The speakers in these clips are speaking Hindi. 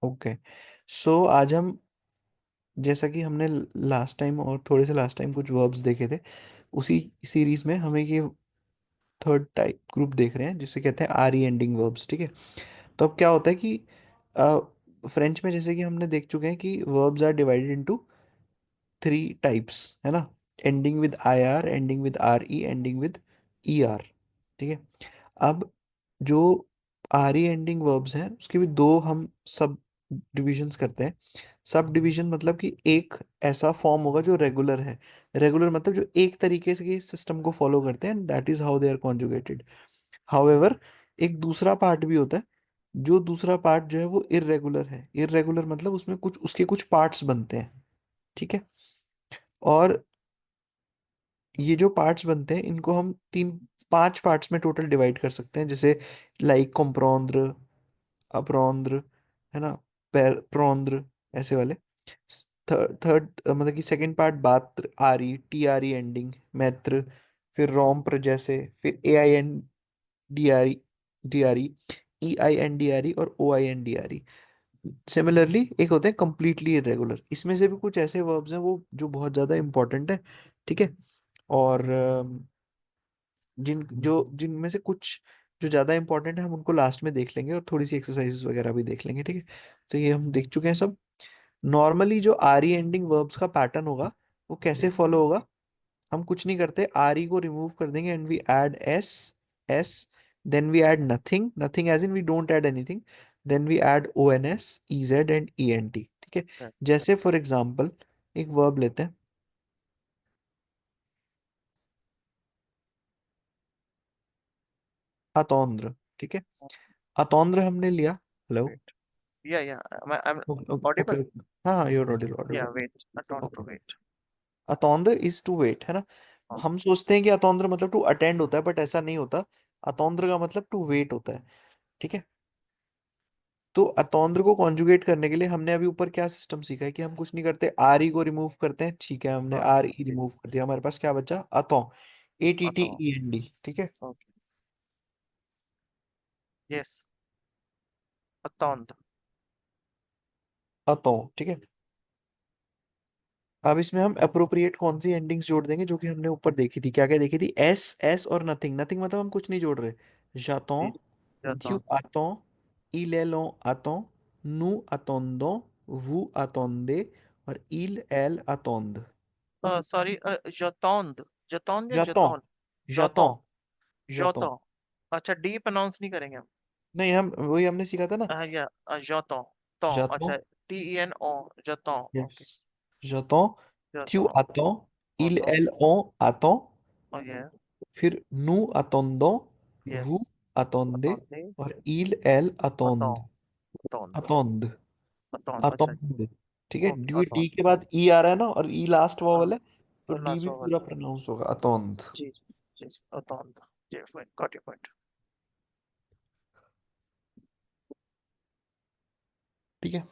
ओके। सो आज हम, जैसा कि हमने लास्ट टाइम और थोड़े से लास्ट टाइम कुछ वर्ब्स देखे थे, उसी सीरीज में हमें ये थर्ड टाइप ग्रुप देख रहे हैं जिसे कहते हैं आर ई एंडिंग वर्ब्स। ठीक है। तो अब क्या होता है कि फ्रेंच में जैसे कि हमने देख चुके हैं कि verbs are divided into three types, है ना। Ending with I R, ending with R E, ending with E R. ठीक है। अब जो आर ई एंडिंग वर्ब्स हैं उसके भी दो हम सब डिविजन्स करते हैं। सब डिवीजन मतलब कि एक ऐसा फॉर्म होगा जो रेगुलर है। रेगुलर मतलब जो एक तरीके से सिस्टम को फॉलो करते हैं, that is how they are conjugated. However, एक दूसरा पार्ट भी होता है। जो दूसरा पार्ट जो है वो इर्रेगुलर है। इर्रेगुलर मतलब उसमें कुछ उसके कुछ पार्ट्स बनते हैं। ठीक है। और ये जो पार्ट्स बनते हैं इनको हम तीन पांच पार्ट्स में टोटल डिवाइड कर सकते हैं, जैसे लाइक कॉम्प्रोंद्र, अप्रोंद्र, है ना, प्रोंद्र, ऐसे वाले। थर्ड मतलब कि सेकंड पार्ट बात्र, आरी, टी आर ई एंडिंग, मैत्र, फिर रोम्प्र जैसे, फिर A I N D R E, D R E I N D R E और O I N D R E. Similarly एक होते हैं कंप्लीटली इरेगुलर। इसमें से भी कुछ ऐसे वर्ब्स हैं वो जो बहुत ज्यादा इंपॉर्टेंट है। ठीक है। और जिनमें से कुछ जो ज्यादा इंपॉर्टेंट है हम उनको लास्ट में देख लेंगे, और थोड़ी सी एक्सरसाइजेस वगैरह भी देख लेंगे। ठीक है। तो ये हम देख चुके हैं सब। नॉर्मली जो आर ई एंडिंग वर्ब्स का पैटर्न होगा वो कैसे फॉलो होगा। हम कुछ नहीं करते, आर ई को रिमूव कर देंगे and we add S. S, then we add nothing, nothing as in we don't add anything. Then we add O N S, E Z and E N T. ठीक है। Okay. जैसे फॉर एग्जाम्पल एक वर्ब लेते हैं, अतौंद्र। ठीक है। अतौंद्र हमने लिया। Hello. Wait. I'm okay okay audible. Okay. हाँ हाँ, your audible Yeah, audible. wait. I don't to okay. wait. अतौंद्र इज टू वेट, है ना। हाँ, हम सोचते हैं कि अतौंद्र मतलब टू अटेंड होता है, बट ऐसा नहीं होता। अतौंद्र का मतलब टू वेट होता है। ठीक है। तो अतौंद्र को कॉन्जुगेट करने के लिए हमने अभी ऊपर क्या सिस्टम सीखा है कि हम कुछ नहीं करते, आर ई को रिमूव करते हैं। ठीक है, हमने हाँ, आर ई ठीक. रिमूव कर दिया, हमारे पास क्या बचा, अतौ, ए टी टी अतो. E N D. ठीक है। Okay. Yes. अतोंद. अतौ। ठीक है। अब इसमें हम अप्रोप्रिएट कौन सी एंडिंग्स जोड़ देंगे जो कि हमने ऊपर देखी थी, क्या क्या देखी थी, एस एस और नथिंग। नथिंग मतलब हम कुछ नहीं जोड़ रहे। जातों, ठीक. diu जातों. aton, il aton, nu atondon, vous attendez और il elle attendent। सॉरी. जतौंद. जतौंद या जातों, जतौन. जातों, जतौं. जातों। जतौं. अच्छा, डी प्रोनाउंस नहीं करेंगे हम. नहीं, हम वही हमने सीखा था ना। या जतौं. तौं. जातों, अच्छा. TEN O. जतौं. Yes, okay. जातों, tu जतौं. attends, il अतौं. elle on attend, ओ ये. फिर nous attendons, yes. vous attendez अतौंदे. और il elle अतौं. attendent। अतौंद. attend, अतौंद. अच्छा. attend। ठीक है। ओके. डी डी अतौंद. के बाद ई आ रहा है ना, और ई लास्ट हाँ. वॉवल है, तो डी लास्ट भी ओवर. पूरा प्रोनाउंस होगा, attend। जी जी. जी जी. अतौंद. जी. Got your point. ठीक है।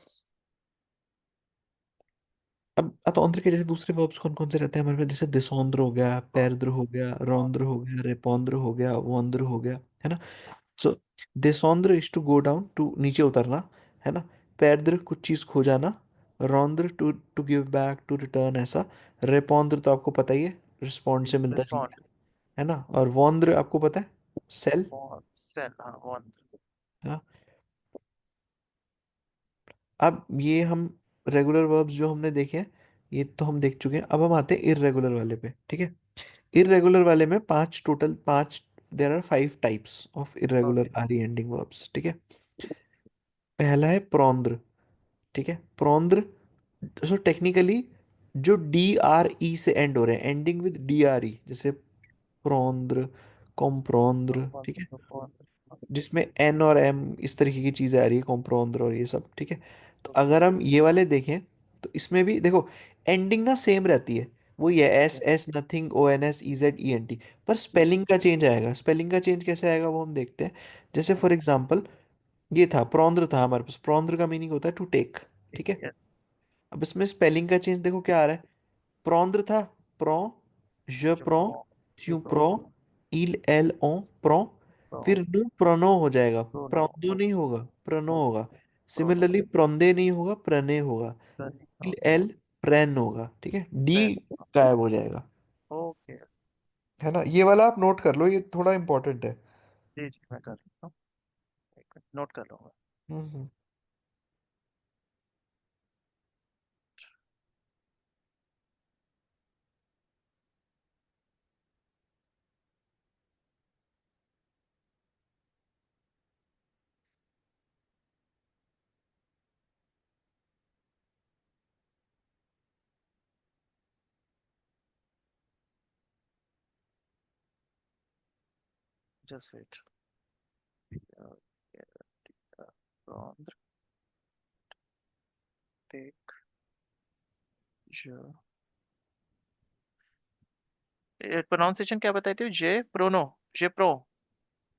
अब अतौंद्र के जैसे दूसरे वर्ब्स कौन कौन से रहते हैं हमारे पास, जैसे दिसौंद्र हो गया, हाँ. पैरद्र हो गया, हाँ. रौंद्र हो गया, रेपौंद्र हो गया, वौंद्र हो गया, है ना। सो दिसौंद्र is to go down, to नीचे उतरना, है ना। पैरद्र कुछ चीज खो जाना, रौंद्र to to give back, to return, ऐसा। रेपौंद्र तो आपको पता ही है, रिस्पॉन्ड जी. से मिलता जुलता रिस्पॉन्ड. है ना। और वौंद्र आपको पता है, सेल, और सेल. हाँ. वन. है ना। अब ये हम रेगुलर वर्ब्स जो हमने देखे हैं ये तो हम देख चुके हैं। अब हम आते हैं इर्रेगुलर वाले पे। ठीक है। इर्रेगुलर वाले में पांच, टोटल पांच, there are five types of irregular okay. R E ending verbs. ठीक है। पहला है प्रौंद्र। ठीक है। प्रौंद्र, सो टेक्निकली जो डी आर ई से एंड हो रहे हैं, ending with D R E, जैसे प्रौंद्र, कॉम्प्रौंद्र। ठीक है। जिसमें एन और एम इस तरीके की चीजें आ रही है, कॉम्प्रोंद्र और ये सब। ठीक है। तो अगर हम ये वाले देखें तो इसमें भी देखो एंडिंग ना सेम रहती है, वही है, S S nothing O N S E Z E N T. पर स्पेलिंग का चेंज आएगा। स्पेलिंग का चेंज कैसे आएगा वो हम देखते हैं। जैसे फॉर एग्जाम्पल ये था प्रौंद्र, था हमारे पास, प्रौंद्र का मीनिंग होता है टू टेक। ठीक है। अब इसमें स्पेलिंग का चेंज देखो क्या आ रहा है। प्रौंद्र था, pro, je prends, tu prends, il elle on prend, फिर नु प्रोनो हो जाएगा, प्रोदो नहीं होगा, प्रोनो होगा। प्रोनो, सिमिलरली प्रोंदे नहीं होगा, प्रने होगा। रनिंग, इल ओके। एल प्रेन होगा, ठीक है, डी प्रेन, गायब हो जाएगा। ओके। है ना, ये वाला आप नोट कर लो, ये थोड़ा इंपॉर्टेंट है। जी जी, मैं कर लेता हूँ, एक मिनट नोट कर लूंगा। हम्म। Just wait. टेक, प्रोनाउंसिएशन क्या बताई थी? जे प्रोनो, जे प्रो,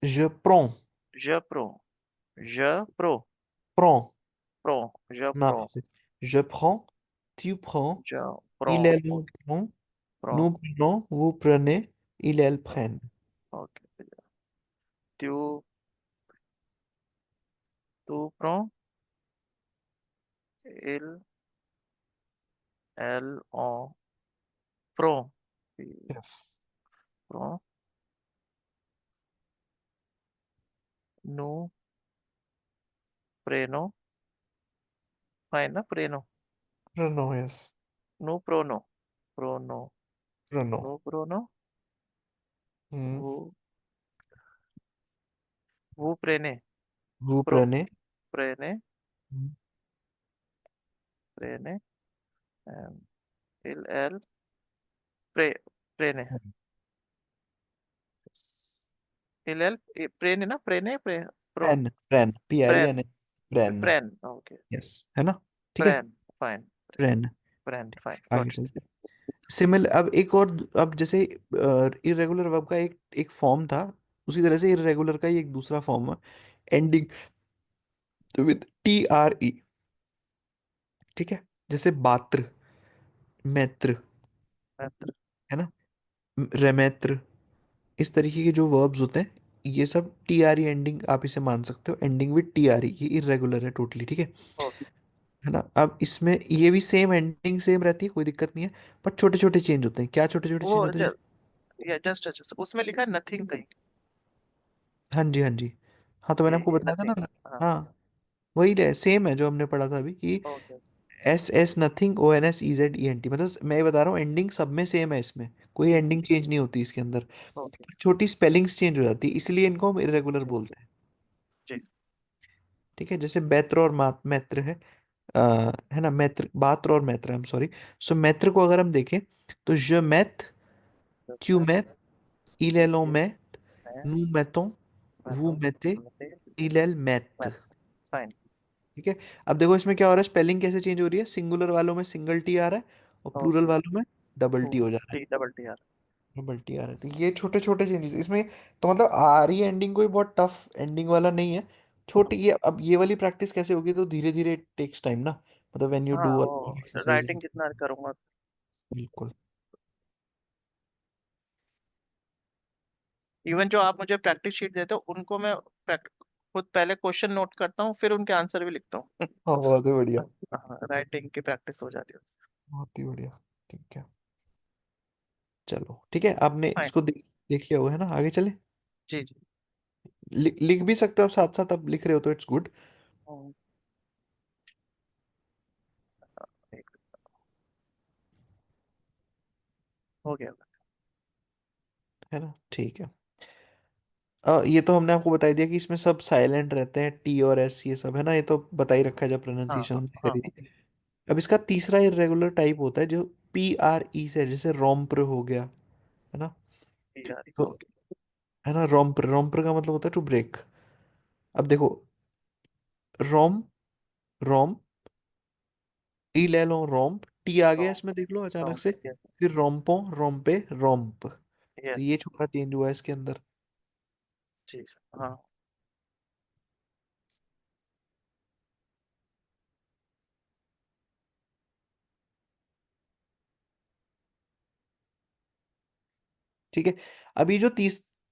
Je prends, ज प्रो, ज प्रो, prends, प्रो, ज non, प्रो, c'est je prends, tu prends, ज प्रो, il elle ओके, prend, प्रो, nous prenons, vous prenez, il elle प्रो, prennent। ओके। तू, तू प्रो, इल, एल ओ, प्रो, Yes. प्रो, नु, प्रेनो, फाइन ना, प्रेनो, Renault, yes. नु प्रोनो, प्रोनो, Renault. नु प्रोनो, Hmm. वो, वो प्रेने, Vous प्रो, prenez, प्रेने, hmm, प्रेने, इल एल, प्रे, प्रेने, yes. इल एल, प्रेने ना, प्रेने, प्रो, Pren, pren, प्रेन, P-R-E-N, pren, प्रेन, ओके, yes, है ना, ठीक है, प्रेन, फाइन, pren। प्रेन, फाइन, आगे गॉट चलते हैं। सिमिलर, अब एक और, अब जैसे इरेगुलर वर्ब का एक एक फॉर्म था, उसी तरह से इरेगुलर का ही एक दूसरा फॉर्म है, एंडिंग विद T-R-E, ठीक है, जैसे बात्र, मैत्र, इट। है ना, रेमैत्र, इस तरीके के जो वर्ब्स होते हैं, ये सब T-R-E एंडिंग, आप इसे मान सकते हो, एंडिंग विद T-R-E, ये इरेगुलर है टोटली, ठीक है। ओके, है ना, अब इसमें ये भी सेम एंडिंग सेम रहती है, कोई दिक्कत नहीं है, पर छोटे छोटे चेंज होते हैं। क्या छोटे छोटे वो चेंज होते हैं? या जस्ट उसमें लिखा है नथिंग कहीं। हाँ जी, हाँ जी, हाँ, तो मैंने आपको ये बताया था नथिंग, ना। हाँ। हाँ, वही है, सेम है जो हमने पढ़ा था अभी कि okay, S S nothing O N S E Z E N T, मतलब मैं ये बता रहा हूँ, एंडिंग सब में सेम है, इसमें कोई जी एंडिंग चेंज नहीं होती इसके अंदर। ओके, छोटी स्पेलिंग्स चेंज हो जाती है, इसलिए इनको हम इरेगुलर जी बोलते हैं, जी, ठीक है। जैसे बैत्र और मैत्र है, है ना, मैत्र, बात्र और मैत्र, आई एम सॉरी। सो मैत्र को अगर हम देखें, तो je mets, तो tu मैं, mets, il elle en ये met, मैं nous mettons, मैं vous तो mettez, मुझे, il elle मैं, mettent, फाइन, ठीक है। अब देखो इसमें क्या हो रहा है, स्पेलिंग कैसे चेंज हो रही है, सिंगुलर वालों में सिंगल टी आ रहा है, और प्लूरल ओके, वालों में डबल टी टू, हो जा रहा है, T double T R, double T आ रहा है। तो ये छोटे छोटे चेंजेस इसमें, तो मतलब आ रही एंडिंग कोई बहुत टफ एंडिंग वाला नहीं है, छोटी। ये अब ये वाली प्रैक्टिस कैसे होगी, तो धीरे धीरे टेक्स टाइम ना, मतलब व्हेन यू हाँ डू वो एक्सरसाइजेस। राइटिंग जितना करूंगा। बिल्कुल। इवन जो आप मुझे प्रैक्टिस शीट देते हो उनको मैं खुद पहले क्वेश्चन नोट करता हूँ, फिर उनके आंसर भी लिखता हूँ। हाँ, बहुत ही बढ़िया, हाँ, राइटिंग की प्रैक्टिस हो जाती है। बहुत ही बढ़िया, ठीक है। चलो ठीक है, आपने फाइन, इसको देख लिया हुआ है ना, आगे चले। जी जी। लिख भी सकते हो आप, साथ साथ आप लिख रहे हो तो इट्स गुड, हम्म, एक- हो गया। है ना, ठीक है। ये तो हमने आपको बता दिया कि इसमें सब साइलेंट रहते हैं, टी और एस ये सब, है ना, ये तो बता ही रखा है जब हाँ प्रोनाउंसिएशन हाँ हमने हाँ, करी थी। अब इसका तीसरा इरेगुलर टाइप होता है जो P-R-E से है, जैसे रोम्प्र हो गया, है ना, यार, तो, ओके, है ना, रोम्प्र, रोम्प्र का मतलब होता है टू ब्रेक। अब देखो, रोम, रोम, ई ले लो, रोम्प, टी आ गया तो इसमें, देख लो तो अचानक से, यस, फिर रोम्पो, रोम्पे, रोम्प, तो यस, ये छोटा चेंज हुआ है इसके अंदर, जी, हाँ, ठीक है। अभी जो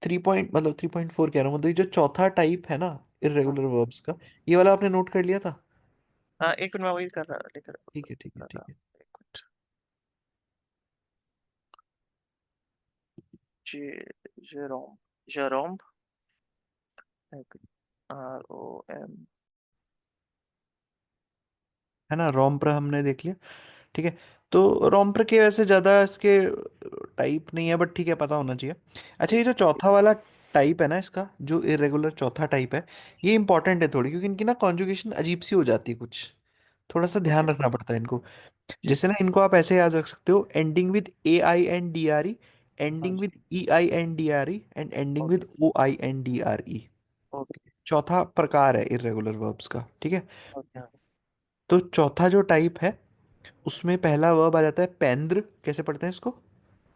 3 पॉइंट, मतलब 3.4 कह रहा हूँ, मतलब ये जो चौथा टाइप है ना हाँ, इरेगुलर वर्ब्स का, ये वाला आपने नोट कर लिया था। हाँ, एक मिनट, मैं वही कर रहा ठीक है ठीक है रहा ठीक था। है। एक मिनट। जे जेरोम जेरोम ROM। है ना, रोम्पर हमने देख लिया। ठीक है। तो रोम्पर के वैसे ज़्यादा इसके टाइप नहीं है, बट ठीक है, पता होना चाहिए। अच्छा, ये जो चौथा वाला टाइप है ना इसका, जो इरेगुलर चौथा टाइप है, ये इंपॉर्टेंट है थोड़ी, क्योंकि इनकी ना कॉन्जुगेशन अजीब सी हो जाती है कुछ, थोड़ा सा ध्यान ओके। रखना पड़ता है इनको। जी। जैसे ना, इनको आप ऐसे याद रख सकते हो, एंडिंग विद AINDRE, हाँ एंडिंग जी। With EINDRE and ending okay. With OINDRE। Okay. चौथा प्रकार है इरेगुलर वर्ब्स का, ठीक है। ओके। तो चौथा जो टाइप है, उसमें पहला वर्ब आ जाता है पेंद्र। कैसे पढ़ते हैं इसको?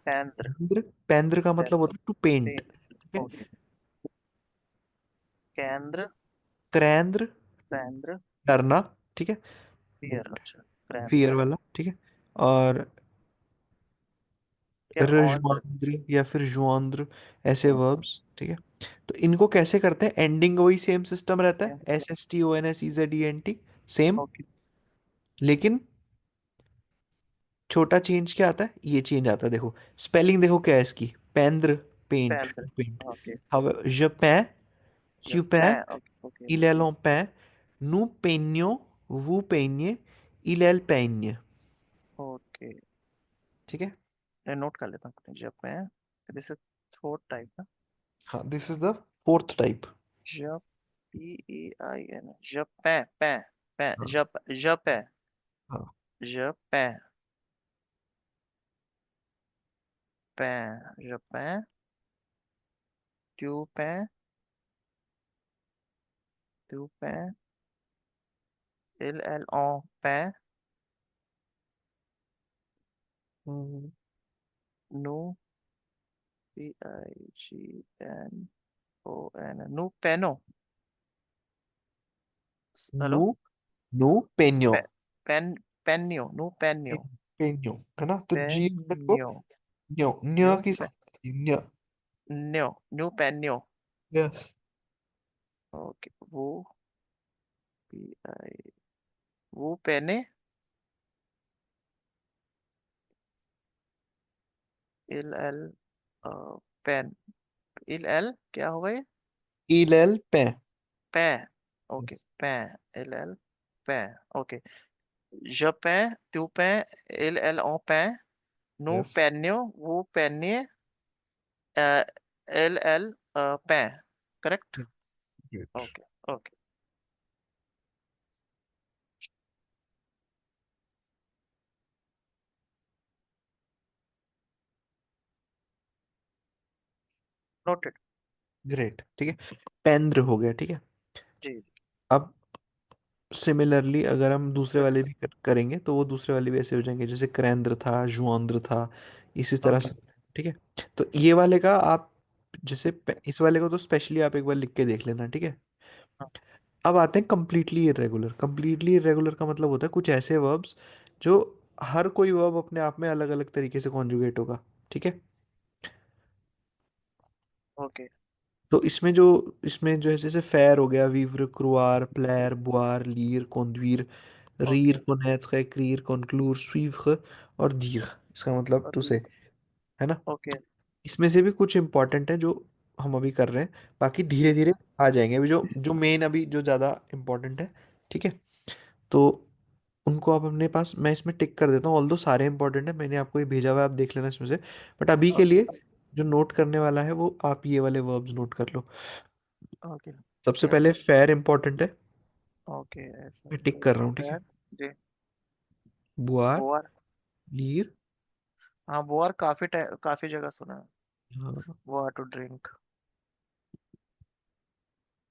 पेंद्र। पेंद्र। पेंद्र का मतलब होता है टू पेंट, ठीक है। ओके। केंद्र। क्रैंद्र, पेंद्र। डरना, ठीक है। फियर, अच्छा। फियर क्रेंद्र। वाला, ठीक है। और क्या ऑन? रज्वांद्र या फिर जुआंद्र, ऐसे वर्ब्स, ठीक है। तो इनको कैसे करते हैं? एंडिंग वही सेम सिस्टम रहता है, SSTONSEZENT, सेम। ओके। लेकिन छोटा चेंज क्या आता है? ये चेंज आता है, देखो। स्पेलिंग देखो क्या है इसकी, पेंद्र, पेंट, पेंद्र। To paint. ओके। अब je peins, tu peins, जापान। Okay okay il elle en peint, nous peignons, vous peignez, il elle peigne। Okay. ठीक है। मैं नोट कर लेता हूँ। Japan. This is fourth type ना? हाँ, this is the fourth type. जप, PEIN, जापान, पैं, पैं, हाँ जप, जापान, हाँ। जापान, पैं, जापान, त्यू पैं, त्यू पैं, LL पैं, हम्म, नो, PIGNON, नो पेनो। हेलो। नु, नु पेन्यो, पेन, पेन्यो, नो पेन्यो, पेन्यो, है ना? तो जी को पेन्यो, न्यो, न्यो न्यू, की साथ न्यो। न्यो, न्यू पेन्यो। यस। ओके। PI, वो पेने, LL, पेन, LL क्या होगा ये? इल एल पे। पै। ओके। यस पै, LL, पै। Okay. je peins, tu peins, il on peint, nous yes. peignons, vous peignez, elle peint। Correct. Great. Okay. Okay. Noted. Great, ठीक है। पेंद्र हो गया, ठीक है। जी। अब सिमिलरली अगर हम दूसरे फिर। वाले भी करेंगे, तो वो दूसरे वाले भी ऐसे हो जाएंगे, जैसे क्रेंद्र था, जुआंद्र था, इसी तरह ओके। से। ठीक है। तो ये वाले का आप, जैसे इस वाले को तो स्पेशली आप एक बार लिख के देख लेना, ठीक है। हाँ। अब आते हैं कंप्लीटली इरेगुलर। कंप्लीटली इरेगुलर का मतलब होता है कुछ ऐसे वर्ब्स जो हर कोई वर्ब अपने आप में अलग अलग तरीके से कॉन्जुगेट होगा, ठीक है। ओके। तो इसमें जो है, जैसे फेयर हो गया, वीव्र, क्रुआर, प्लेर, बुआर, लीर, कोंदवीर, रीर, ओके। कोनेत्र, क्रीर, कोनक्लूर, सुइव्र और दीर्घ। इसका मतलब टू से, अभी। है ना। ओके। इसमें से भी कुछ इंपॉर्टेंट है जो हम अभी कर रहे हैं, बाकी धीरे जी। धीरे आ जाएंगे। अभी जो जो मेन, अभी जो ज़्यादा इंपॉर्टेंट है, ठीक है। तो उनको आप अपने पास, मैं इसमें टिक कर देता हूँ, ऑल दो सारे इंपॉर्टेंट है, मैंने आपको ये भेजा हुआ है, आप देख लेना इसमें से। बट अभी के ओके। लिए जो नोट करने वाला है, वो आप ये वाले वर्ब्स नोट कर लो। ओके। सबसे क्या? पहले फेयर इंपॉर्टेंट है, ओके। मैं टिक कर रहा हूँ, ठीक है। फिर। जी। बुआर, बोअर। लीर। हाँ, बोअर काफी जगह सुना है। हाँ। बोअर टू ड्रिंक,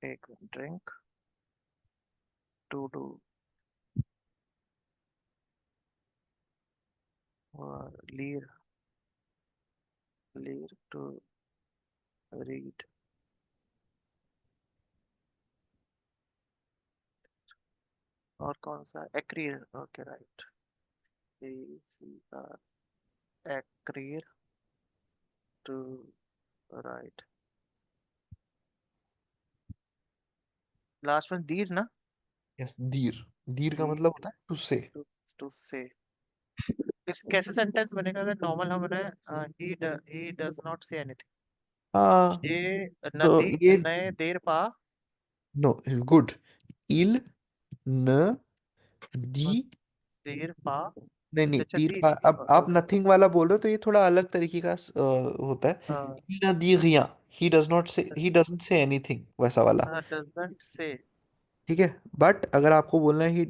एक ड्रिंक, टू डू, और लीर, लीर टू रीड। और कौन सा? एक्रीर। Okay, right. ACR, एक्रीर, टू राइट। लास्ट में दीर ना? यस, दीर। दीर का ही मतलब होता है टू से। टू से। इस कैसे सेंटेंस बनेगा अगर नॉर्मल हम बनाए, he does not say anything. हाँ ये तो नदी ये, नए देर पा नो, गुड। इल न दी, देर पा। नहीं नहीं, अच्छा तीर दी। का अब आप नथिंग वाला बोल रहे हो तो ये थोड़ा अलग तरीके का होता है। इल न दी रिया, ही डज नॉट से, ही डजंट से एनीथिंग, वैसा वाला। Doesn't say. ठीक है, बट अगर आपको बोलना है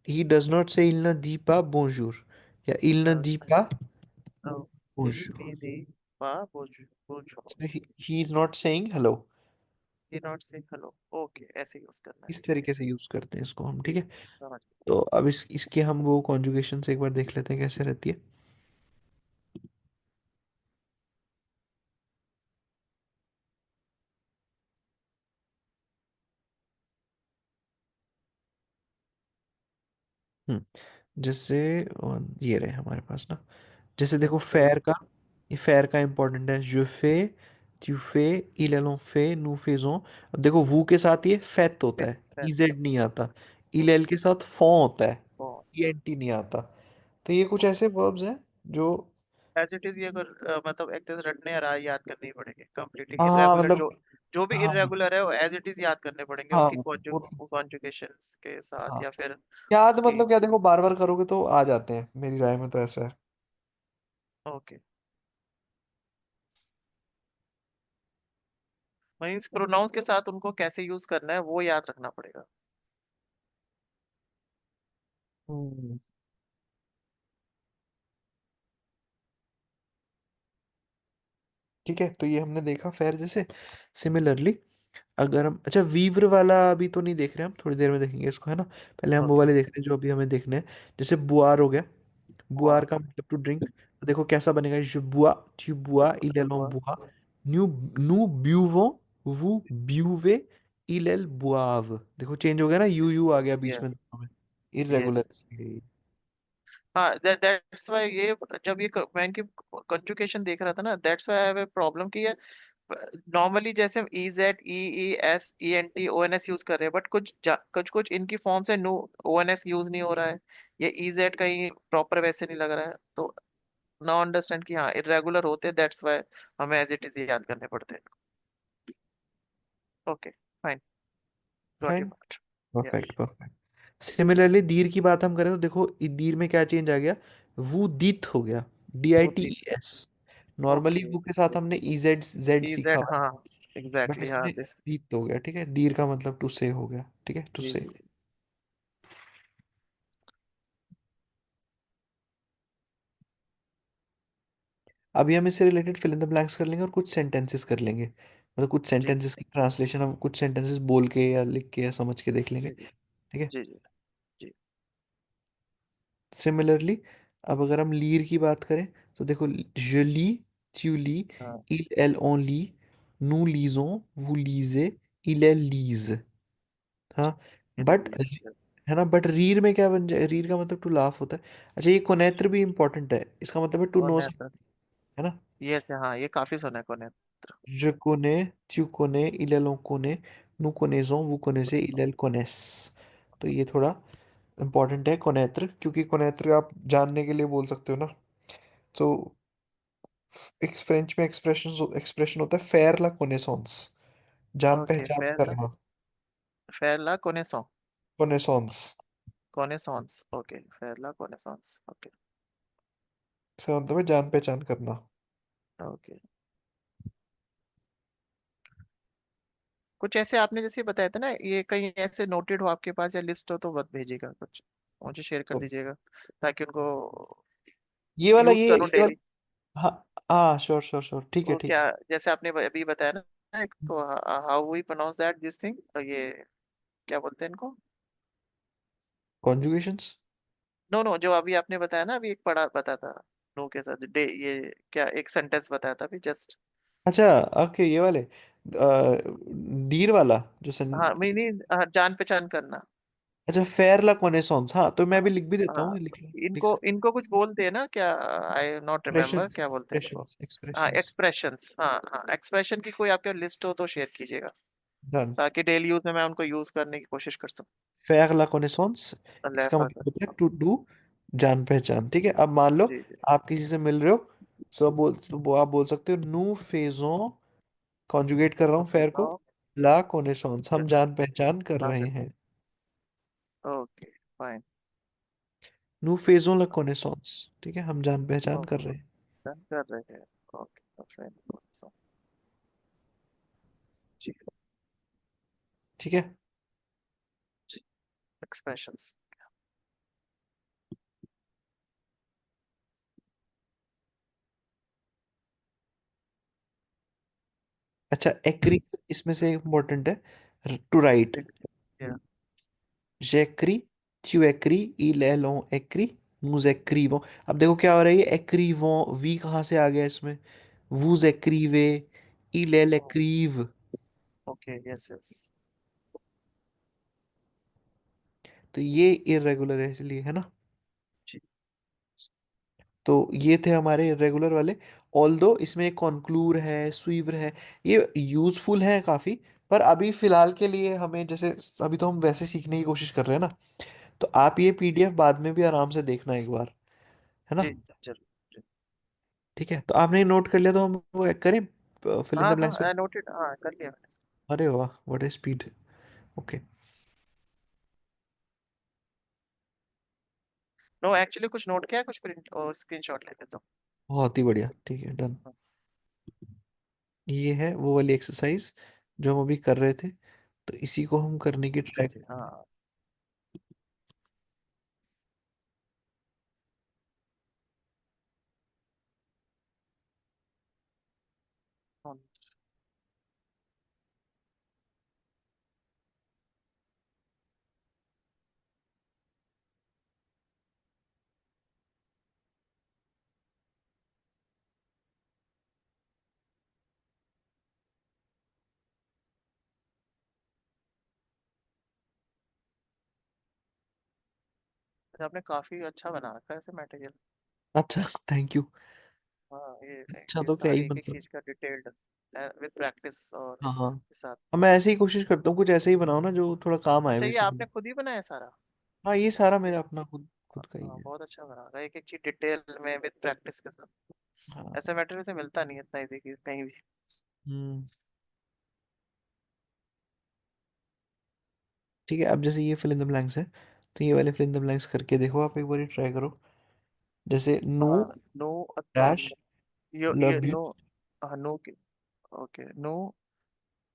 ही डज नॉट से इल न दी पा बोंजूर, या इल न दी पा इल बोंजूर, दी दी पा बोझ बोझ। He is not saying hello. He not से हेलो। ओके, ऐसे यूज करना है, इस ठीक है। तरीके से यूज करते हैं इसको हम, ठीक ठीक है। है, समझ तो अब इसके हम वो कॉन्जुगेशन से एक बार देख लेते हैं कैसे रहती है। हम्म जैसे ये रहे हमारे पास ना, जैसे देखो गया। फेयर का, ये फेयर का इंपॉर्टेंट है। je fais, tu fais, il elle on fait, nous faisons। अब देखो वो के साथ ये फैत होता है, इजेड नहीं आता। इल एल के साथ फॉ होता है, ईएनटी नहीं आता। तो ये कुछ ऐसे वर्ब्स हैं जो, एज इट इज ये अगर मतलब एक तरह से रटने या राय याद करने ही पड़ेंगे कंप्लीटली। हाँ इरेगुलर मतलब, जो भी हाँ इरेगुलर है वो एज इट इज याद करने पड़ेंगे हाँ उनकी वो, कॉन्जुगेशंस के साथ हाँ या फिर याद उनकी। मतलब क्या, देखो बार बार करोगे तो आ जाते हैं, मेरी राय में तो ऐसा है। ओके। मीन्स प्रोनाउंस के साथ उनको कैसे यूज करना है वो याद रखना पड़ेगा। हम्म ठीक है, तो ये हमने देखा फेयर जैसे। सिमिलरली अगर हम, अच्छा वीवर वाला अभी तो नहीं देख रहे, हम थोड़ी देर में देखेंगे इसको, है ना। पहले हम वो ओके। वाले देख रहे हैं जो अभी हमें देखने हैं। जैसे बुआर हो गया, बुआर और का मतलब टू ड्रिंक। तो देखो कैसा बनेगा, je bois, tu bois, il elle en हुआ। boit, nous nous buvons, vous buvez, il elle boivent। देखो चेंज हो गया ना, यू आ गया बीच यस। में दोनों में, यस। इरेगुलर इसलिए। हाँ, दैट्स व्हाई ये जब ये मैं इनकी कंजुगेशन देख रहा था ना, that's why I have a problem कि ये नॉर्मली जैसे हम E Z E E S E N T O N S use कर रहे हैं, बट कुछ कुछ इनकी फॉर्म से no O N S use नहीं हो रहा है। ये ई जेड कहीं प्रॉपर वैसे नहीं लग रहा है, तो नाउ अंडरस्टैंड कि हाँ इरेगुलर होते हैं, दैट्स व्हाई हमें एज इट इज याद करने पड़ते हैं। Okay, fine, got you fine, point. या परफेक्ट परफेक्ट। सिमिलरली दीर की बात हम करें तो देखो दीर में क्या चेंज आ गया, वो दीत हो गया, डी आई वो टी दी। E S. Normally okay. वो के साथ हमने ई जेड जेड ई सीखा जेड, हुआ हाँ था, बट एग्जैक्टली, हाँ इसमें दिस। दीत हो गया, ठीक है। दीर का मतलब टू से हो गया, ठीक है, टू जी से। जी अभी हम इससे related fill in the blanks कर लेंगे और कुछ सेंटेंसेस कर लेंगे, मतलब कुछ जी सेंटेंसेस की ट्रांसलेशन हम कुछ सेंटेंसेस बोल के या लिख के या समझ के देख लेंगे, जी जी ठीक है। जी जी जी। सिमिलरली अब अगर हम लीर की बात करें तो देखो, je lis, tu lis, हाँ, il elle on lit, nous lisons, vous lisez, il elle lise। हाँ बट, इल्ली। है ना, बट रीर में क्या बन जाए, रीर का मतलब टू लाफ होता है। अच्छा ये कोनेत्र भी इंपॉर्टेंट है, इसका मतलब है टू कौन नो, है तो? है ना। ये अच्छा, हाँ ये काफी सुना है कौन है। Je connais, tu connais, il elle on connaît, nous connaissons, vous connaissez, il elle connaissent। तो ये थोड़ा इंपॉर्टेंट है कोनेत्र, क्योंकि कोनेत्र आप जानने के लिए बोल सकते हो ना। तो एक फ्रेंच में एक्सप्रेशन एक्सप्रेशन होता है फेर ला कोनेसॉन्स, जान ओके, पहचान फेरला। करना। फेरला कोनेसो। कोनेसॉन्स कोनेसॉन्स, ओके, फेरला कोनेसॉन्स, ओके। से मतलब है जान पहचान करना। ओके, कुछ ऐसे आपने जैसे बताया था ना, ये कहीं ऐसे नोटेड हो आपके पास या लिस्ट हो तो मत भेजिएगा, कुछ मुझे शेयर कर तो दीजिएगा ताकि उनको ये वाला, यूज ये करूं ये डेली। वाला, हाँ हाँ, श्योर श्योर श्योर, ठीक है वो ठीक क्या, है। जैसे आपने अभी बताया ना, एक तो how we pronounce that this thing, ये क्या बोलते हैं इनको? कॉन्जुगेशंस। नो नो, जो अभी आपने बताया ना, अभी एक पढ़ा बता था नो के साथ डे, ये क्या एक सेंटेंस बताया था अभी जस्ट। अच्छा, ओके ये वाले दीर वाला जो सन, हाँ मैं नहीं, जान पहचान करना। अच्छा फेर ला कोनेसॉन्स, हाँ तो मैं हाँ भी लिख भी देता हाँ, हूँ, लिख लिख इनको सकते इनको कुछ बोलते हैं ना क्या? आई नॉट रिमेम्बर एक्सप्रेशंस क्या बोलते हैं इनको। एक्सप्रेशंस हाँ एक्सप्रेशंस। एक्सप्रेशन, हाँ हाँ एक्सप्रेशन की कोई आपके लिस्ट हो तो शेयर कीजिएगा। डन। ताकि डेली यूज में मैं उनको यूज करने की कोशिश कर सकूं। faire la connaissance, इसका लेफ्ट मतलब होता है टू डू, जान पहचान। ठीक है, अब मान लो जी जी। आप किसी से मिल रहे हो, तो आप बोल सकते हो nous faisons, कॉन्जुगेट कर रहा तो हूँ फिर फेयर को, ला connaissance, हम जान पहचान कर रहे लास्ट। हैं। Okay fine. nous faisons la connaissance, ठीक है, हम जान पहचान कर ओके रहे हैं। डन कर रहे हैं। ओके तो फिर जी ठीक है। जी एक्सप्रेशंस। अच्छा, एग्री इसमें से इम्पोर्टेंट है, टू राइट। या j'écris, tu écris, ils elles ont écrit, nous écrivons। अब देखो क्या हो रहा है, ये écrivons, वी कहाँ से आ गया इसमें, vous écrivez, ils elles écrivent। Okay yes yes. तो ये इरेगुलर है इसलिए, है ना। जी तो ये थे हमारे इरेगुलर वाले। ऑल्दो इसमें एक कॉन्क्लूर है, स्वीवर है, ये यूजफुल है काफी। पर अभी फिलहाल के लिए हमें जैसे, अभी तो हम वैसे सीखने की कोशिश कर रहे हैं ना, तो आप ये पीडीएफ बाद में भी आराम से देखना एक बार, है ना। जी जरूर जी। ठीक है, तो आपने नोट कर लिया, तो हम वो करें, फिल इन द हाँ हाँ ब्लैंक्स। आई नोटेड हाँ कर लिया मैंने। अरे वाह, what a speed. Okay. No actually कुछ नोट किया है, कुछ प्रिंट और स्क्रीनशॉट ले लेता बहुत ही बढ़िया, ठीक है, डन। हूँ। ये है वो वाली एक्सरसाइज जो हम अभी कर रहे थे, तो इसी को हम करने की जी ट्राई। जी हाँ। हाँ, तो आपने काफी अच्छा बना रखा है ऐसे मटेरियल। अच्छा, थैंक यू। हाँ अच्छा ये तो क्या ही सारी एक एक मतलब। चीज का डिटेल्ड विद प्रैक्टिस और हाँ हाँ। के साथ। मैं ऐसे ही कोशिश करता हूँ, कुछ ऐसे ही बनाओ ना जो थोड़ा काम आए अच्छा ये बेसिकली। आपने खुद ही बनाया सारा। हाँ, ये सारा मेरा अपना खुद खुद का ही हाँ है। बहुत अच्छा बना रखा है एक एक चीज डिटेल में विद प्रैक्टिस के साथ। हाँ। ऐसा मटेरियल तो मिलता नहीं है इतना इजी कहीं भी। हम्म। ठीक है, अब जैसे ये फिल इन द ब्लैंक्स है, तो ये वाले फिल इन द ब्लैंक्स करके देखो आप एक बार, ट्राई करो। जैसे नो हाँ नो डैश अतोंदो। ये लव यू। नो। हाँ नो की। ओके नो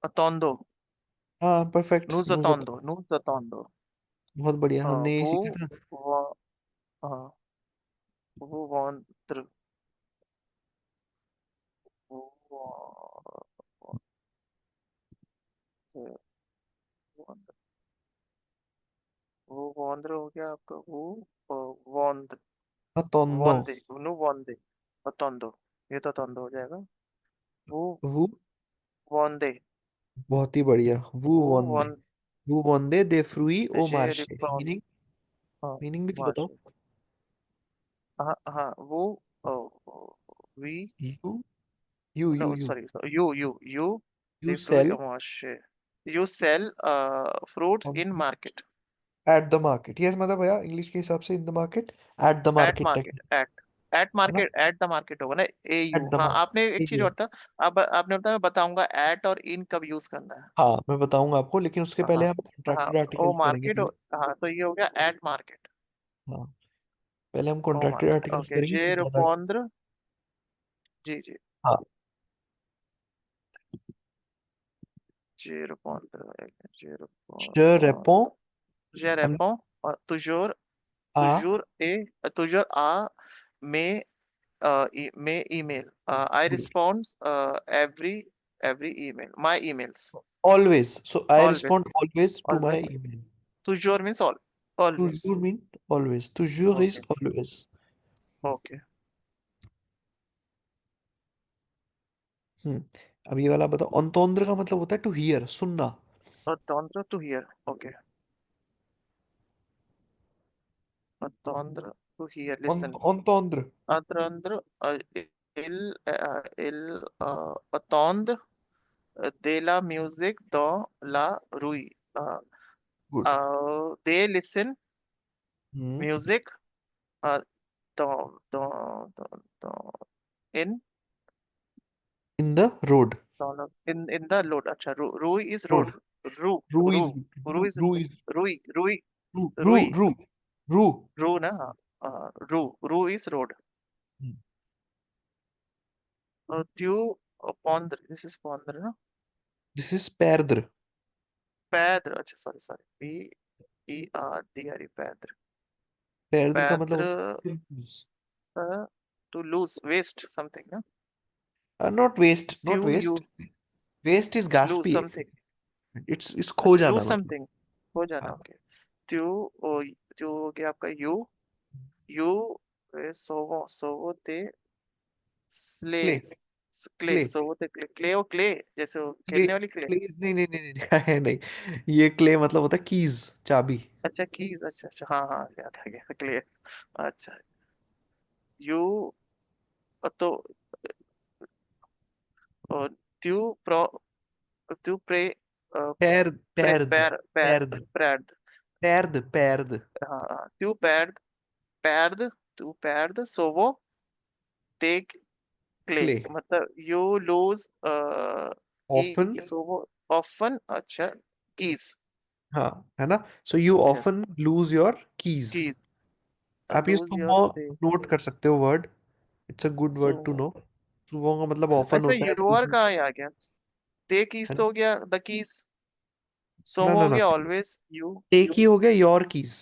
अतोंदो। हाँ परफेक्ट, नूज नूज। अतोंदो नूज अतोंदो। बहुत बढ़िया, हमने ये वो सीखा था। वो हाँ वो वॉन्त्र वो वो वॉन्द्र हो गया आपका वो वॉन्द अतोंदो। वॉन्दे नु वॉन्दे अतोंदो। ये तो तोंदो हो जाएगा। वो वो वॉन्दे बहुत ही बढ़िया, वो वो वंदे। वॉन वो वंदे दे फ्रूई ओ जे मार्शे, रिस्पॉन्स। मीनिंग, हाँ मीनिंग भी तो बताओ। मार्शल। हाँ हाँ वो we you you know you you sorry you you दी फ्रूई सेल मार्शे। You sell fruits in market. At the market, yes मतलब भैया इंग्लिश के हिसाब से in the market, at the at market तक, मार्केट एट है ना। मार्केट एट द मार्केट होगा ना। ए एट यू द हाँ आपने एक चीज मार्केट। और था। अब आपने बताया मैं बताऊंगा एट और इन कब यूज करना है। हाँ मैं बताऊंगा आपको, लेकिन उसके हाँ पहले हम हाँ कॉन्ट्रैक्टेड ओ आर्टिकल्स करेंगे मार्केट। पहले। हाँ तो ये हो गया एट मार्केट। हाँ, पहले हम ओ कॉन्ट्रैक्टेड मार्केट आर्टिकल्स ओके करेंगे, फिर जेर ज्यादा access। पौंद्र। जी जी। हाँ। जेर पौंद्र जेर je réponds जे हमने रेपो और तुजोर आ तुजोर ए तुजोर आ में में email I respond every every email my emails always, so I always respond always to my always. email। toujours means all always। toujours mean always, toujours is okay always। Okay. Hmm. अब ये वाला बताओ, entendre का मतलब होता है टू हियर, सुनना। attendre to hear okay. attendre to hear listen। entendre। attendre il il attendre दे ला म्यूजिक दो ला रुई, गुड। दे लिसन हम्म। म्यूजिक, दो दो दो दो in in the road. In the load, अच्छा रूई इज रोड। रोड, रू रू रू इज रू इज रू इज रुई रुई रू रू रुई रू रू। रू ना, रू रू इज रोड। त्यू पौंद्र, दिस इज पौंद्र ना, दिस इज पैरद्र। पैद्र, अच्छा sorry sorry, P E R D R E, पैद्र। पैरद्र का मतलब पैद्र, होता है lose। To lose waste something ना, नॉट वेस्ट, नॉट त्यू you waste. Waste is lose गास्पी। समथिंग, इट्स खो अच्छा लूज जाना मतलब। समथिंग, हो जाना, हाँ। ओके। त्यू ओ, त्यू हो गया आपका यू, यू सोवो सोवो ते स्ले, क्ले। क्ले क्ले। सोवो ते क्ले, क्ले ओ क्ले, जैसे वो क्ले। खेलने वाली क्ले। क्ले नहीं नहीं नहीं नहीं है नहीं। ये क्ले मतलब होता है कीज, चाबी। अच्छा कीज, अच्छा अच्छा, हाँ हाँ याद आ गया, क्ले। अच्छा, यू तो त्यू प्रो, त्यू प्रे, पैर पैरद। पैर पैर पैरद। पैर, पैरद पैरद। हाँ हाँ, त्यू पैर पैर, त्यू पैर सोवो ते क्ले, क्ले। मतलब यू लूज ऑफन। की सोवो ऑफन, अच्छा कीज, हाँ, है ना। So you yes often lose your keys. Keys, आप ये लूज योर सुमो ते, नोट कर सकते हो word. It's a good so word to know. सुमो का मतलब ऑफन वैसे होता है यूआर lose। कहाँ आ गया, ते कीज है तो ना। हो गया, द कीज, ना सोवो ना हो ना। गया ऑलवेज यू, टेक ही हो गया योर कीज।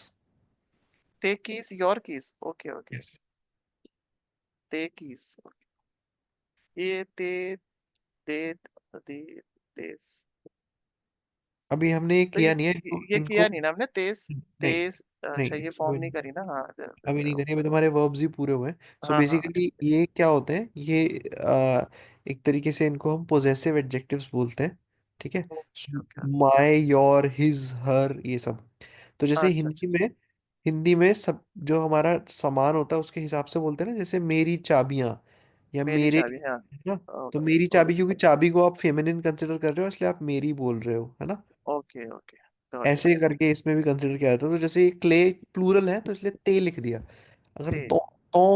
ते keys your keys, okay okay, yes. ते कीज, ये ते दे दे देस, अभी हमने ये तो ये किया नहीं है इनको ये इनको। किया नहीं ना हमने, तेज नहीं तेज, नहीं, अच्छा ये अभी फॉर्म नहीं नहीं, करी ना, हाँ अभी नहीं करिए, अभी तुम्हारे वर्ब्स ही पूरे हुए हैं। सो हाँ हाँ बेसिकली ठीक है, ये क्या होते हैं, ये एक तरीके से इनको हम पोजेसिव एडजेक्टिव्स बोलते हैं। ठीक है। Okay okay, my, your, his, her, ये सब। तो जैसे अच्छा अच्छा, हिंदी में सब जो हमारा सामान होता है उसके हिसाब से बोलते हैं ना, जैसे मेरी चाबियां या मेरी मेरे, चाबी, हाँ, है ना। तो ओके मेरी चाबी, ओके क्योंकि चाबी को आप फेमिनिन कंसिडर कर रहे हो इसलिए आप मेरी बोल रहे हो, है ना। ओके ओके, गॉट ऐसे इट, करके इसमें भी कंसिडर किया जाता है। तो जैसे क्ले प्लूरल है तो इसलिए ते लिख दिया। अगर ते, तो